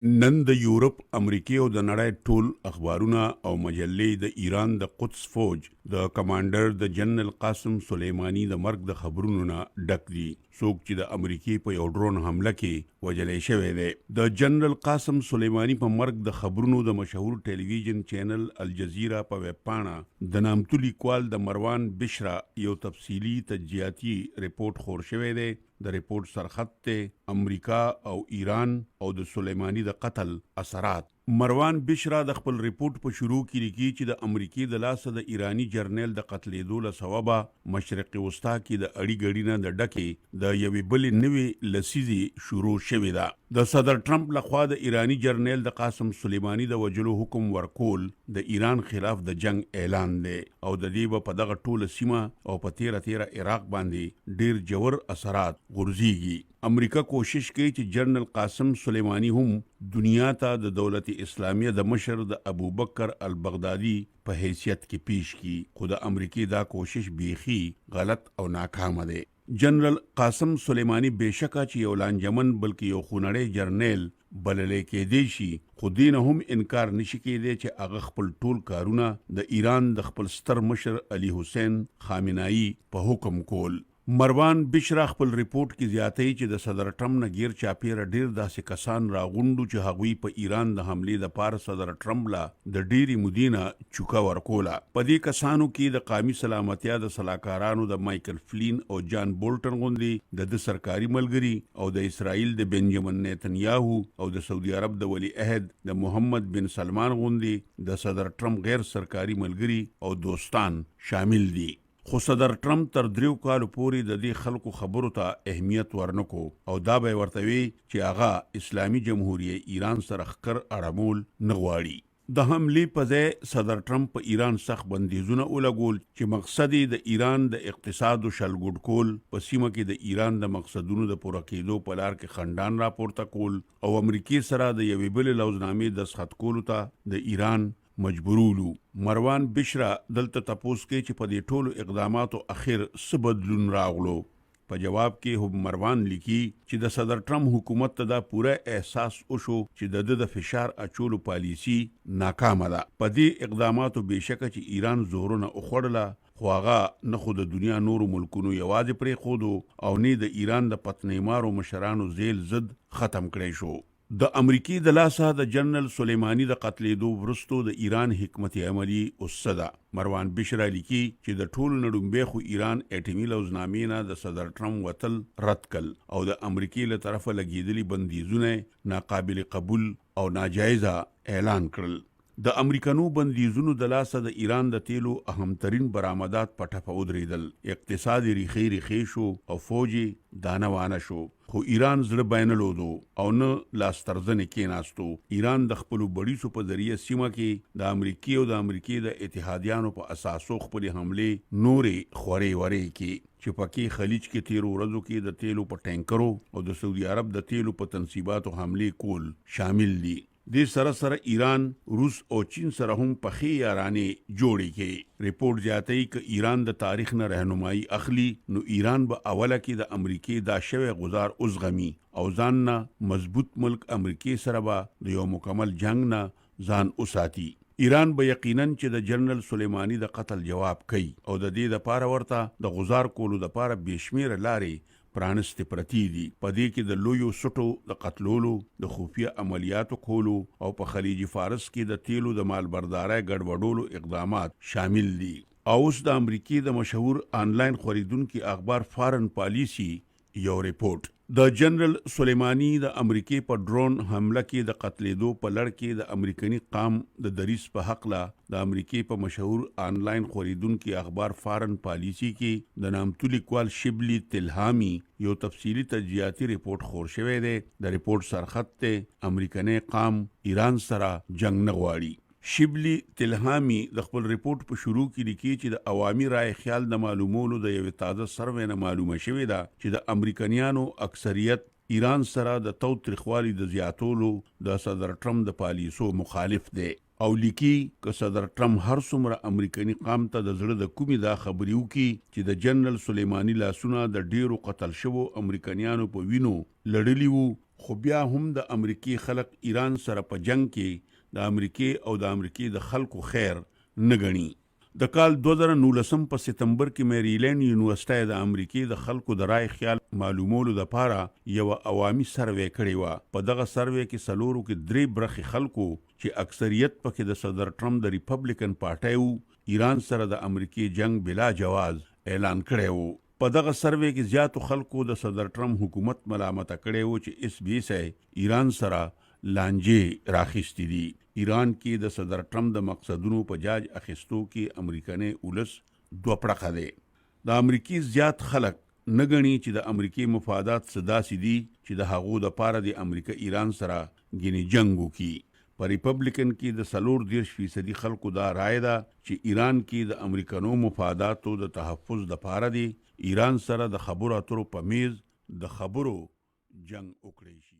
نن د یورپ، امریکې او د نړۍ ټول اخبارونه او مجلې د ایران د قدس فوج د کمانډر د جنرال قاسم سلیمانی د مرګ د خبرونو نه ډک دي. څوک چې د امریکې په یو ډرون حمله کې وژلې شوی دی. د جنرال قاسم سلیمانی په مرګ د خبرونو د مشهور ټلویزیون چینل الجزیره په ویب پاڼه د نامتو لیکوال د مروان بشرا یو تفصیلی تجزیاتی ریپورت خور شوی دی. د ریپورت سرخط ته امریکا او ایران او د سلیمانی د قتل اثرات. مروان بشرا د خپل ریپورت په شروع کې لیکي چې د امریکای د لاسه د ایرانی جرنیل د قتلېدو له سببه مشرق وسطا کې د اړی ګړی نه د ډکې د یوې بلې نوې لسیزې شروع شوې ده. د صدر ټرمپ لخوا د ایرانی جرنیل د قاسم سلیمانی د وجلو حکم ورکول د ایران خلاف د جنگ اعلان دی او د دې په دغه ټوله سیمه او په تیره عراق باندې ډیر جوړ اثرات غورځيږي. امریکا کوشش کوي چې جنرال قاسم سلیمانی هم دنیا ته د دولت اسلامیه د مشر د ابوبکر البغدادي په حیثیت کې پیش کی، خو د امریکای دا کوشش بیخي غلط او ناکامه ده. جنرال قاسم سلیمانی بشکه چې یو لانجمن بلکې یو خونړی جرنیل بللې کېدی شي، خو دین هم انکار نشي کېدی چې هغه خپل ټول کارونه د ایران د خپل ستر مشر علي حسین خامنه‌ای په حکم کول. مروان بشرا خپل ریپورت کې زیاتوي چې د صدر ټرمپ نه غیر چاپیره ډیر داسې کسان راغونډو چې هغوی په ایران د حملې د پاره صدر ټرمپ لا د ډیری مدینه چوکا ورکوله. په دې کسانو کې د قومي سلامتیا د صلاحکارانو د مایکل فلین او جان بولټن غوندي د سرکاري ملګری او د اسرائیل د بنجامین نیتنیاهو او د سعودي عرب د ولی عہد د محمد بن سلمان غوندي د صدر ټرمپ غیر سرکاري ملګری او دوستان شامل دي. خو صدر ټرمپ تر 3 کالو پورې د دې خلکو خبرو ته اهمیت ورنکو او دا به ورته وی چې هغه اسلامي جمهوریت ایران سره خکر اړمول نه غواړي. د حملې په ځای صدر ټرمپ په ایران سخت بندیزونه ولګول چې مقصد د ایران د اقتصاد شلګوډ کول، په سیمه کې د ایران د مقصدونو د پوره کېدو په لار کې خندان راپورته کول او امریکای سره د یوې بلې لوزنامې د دستخط کولو ته د ایران مجبورولو. مروان بشرا دلته تپوس کې چې په دې ټولو اقداماتو اخر څه بدلون راغلو. په جواب کې هم مروان لیکي چې د صدر ټرمپ حکومت ته دا پوره احساس وشو چې د فشار اچولو پالیسی ناکامه ده. په دې اقداماتو بشکه چې ایران زورونه وخوړله، خو هغه نه خو د دنیا نورو ملکونو یوازې پرې خودو او نه د ایران د پتنیمارو مشرانو زیل زد ختم کړی شو. د امریکای د لاسه د جنرال سلیمانی د قتلېدو وروسته د ایران حکمت عملی اوسده. مروان بشرا لیکي چې د ټولو نړومبې خو ایران اټومي لوزنامې نه د صدر ټرمپ وتل رد کړل او د امریکای له طرفه لګېدلي بندیزونه ناقابل قبول او ناجایزه اعلان کړل. د امریکانو بندیزونو د لاسه د ایران د تیلو اهمترین برآمدات په ټپه ودرېدل، اقتصادي ریخي شو او فوجي دانوانه شو. خو ایران زړه باینلودو او نه لاسترزنې کېناستو. ایران د خپلو بړیسو په ذریعه سیمه کې د امریکای او د امریکای د اتحادیانو په اساسو خپل حملې نورې خورې ورې کې چې پکې خلیج کې تیرو ورځو کې د تیلو په ټینکرو او د سعودي عرب د تیلو په تنصیباتو حملې کول شامل دي. دې سره ایران، روس او چین سره هم پخې یارانې جوړې کې. ریپورت زیاتوي که ایران د تاریخ نه رهنمایي اخلي نو ایران به اوله کې د امریکای دا شوی غزار اوزغمي او ځان نه مضبوط ملک امریکای سره به د یو مکمل جنگ نه ځان وساتي. ایران به یقینا چې د جنرال سلیمانی د قتل جواب کوي او د دې لپاره ورته د غزار کولو لپاره بشمیره لارې پرانستی پرتی دي. په دې کې د لویو سټو د قتلولو، د خفیه عملیاتو کولو او په خلیج فارس کې د تیلو د مالبردارۍ ګډوډولو اقدامات شامل دي. اوس د امریکای د مشهور آنلاین خریدونکو اخبار فارن پالیسی یو ریپورت د جنرال سلیمانی د امریکای په ډرون حمله کې د قتلېدو په لړ کې د امریکایي قام د دریس په حق لا د امریکای په مشهور آنلاین خریدونکو اخبار فارن پالیسی کې د نامتو لیکوال شبلی تلهامی یو تفصیلی تجزیاتی ریپورت خور شوی دی. د ریپورت سرخط ته امریکایي قام ایران سره جنگ نه غواړي. شبلی تلهامی د خپل ریپورت په شروع کې لیکي چې د عوامي رای خیال د معلومولو د یو تازه سروې نه معلومه شوې ده چې د امریکایانو اکثریت ایران سره د تاوتریخوالي د زیاتولو د صدر ټرمپ د پالیسو مخالف دی او لیکي که صدر ټرمپ هر څومره امریکایي قام ته د زړه د کومې دا خبرې وکړي چې د جنرال سلیمانی لاسونه د ډیرو قتل شوو امریکایانو په وینو لړلي وو، خو بیا هم د امریکای خلک ایران سره په جنگ کې د امریکای او د امریکای د خلکو خیر نه ګڼي. د کال 2019 په سپتمبر کې میریلینډ یونیورسيټي د امریکای د خلکو د رای خیال معلومولو لپاره یو عوامي سروې کړې و. په دغه سروې کې سلورو کې 3 برخې خلکو چې اکثریت پکې د صدر ټرمپ د ریپبلیکن پارټي وو ایران سره د امریکای جنگ بلا جواز اعلان کړی وو. په دغه سروې کې زیاتو خلکو د صدر ټرمپ حکومت ملامت کړی وو چې اس بي سي ایران سره لانجې راخېستې دي. ایران کې د صدر ټرمپ د مقصدونو په جاج اخیستو کې امریکایي اولس دوه پړقه دی. د امریکای زیات خلک نه ګڼي چې د امریکای مفادات صداسي دي چې د هغو د پاره د امریکا ایران سره ګینی جنگ وکړي. په ریپبلیکن کې د 40% خلکو دا رائے ده چې ایران کې د امریکانو مفاداتو د تحفظ د پاره دی ایران سره د خبرو اترو په میز د خبرو جنگ وکړي شي.